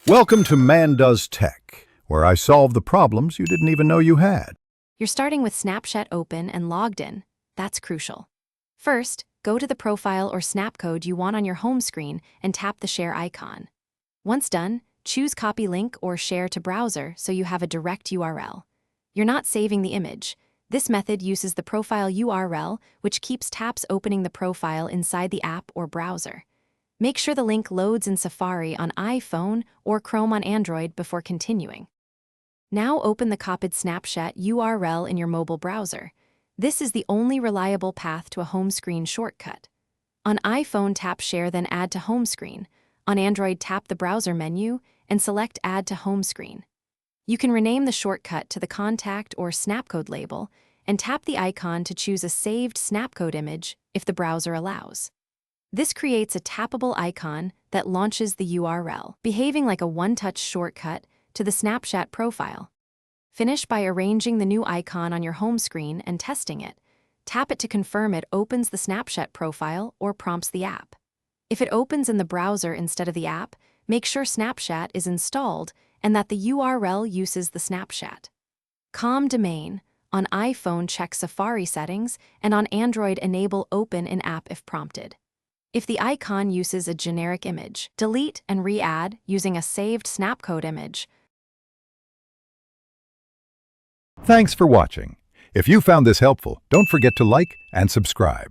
Welcome to Man Does Tech, where I solve the problems you didn't even know you had. You're starting with Snapchat open and logged in. That's crucial. First, go to the profile or snap code you want on your home screen and tap the share icon. Once done, choose copy link or share to browser so you have a direct URL. You're not saving the image. This method uses the profile URL, which keeps taps opening the profile inside the app or browser. Make sure the link loads in Safari on iPhone or Chrome on Android before continuing. Now open the copied Snapchat URL in your mobile browser. This is the only reliable path to a home screen shortcut. On iPhone, tap Share, then Add to Home Screen. On Android, tap the browser menu and select Add to Home Screen. You can rename the shortcut to the contact or snapcode label and tap the icon to choose a saved snapcode image if the browser allows. This creates a tappable icon that launches the URL, behaving like a one-touch shortcut to the Snapchat profile. Finish by arranging the new icon on your home screen and testing it. Tap it to confirm it opens the Snapchat profile or prompts the app. If it opens in the browser instead of the app, make sure Snapchat is installed and that the URL uses the Snapchat. Com domain. On iPhone, check Safari settings, and on Android, enable Open in App if prompted. If the icon uses a generic image, delete and re-add using a saved snapcode image. Thanks for watching. If you found this helpful, don't forget to like and subscribe.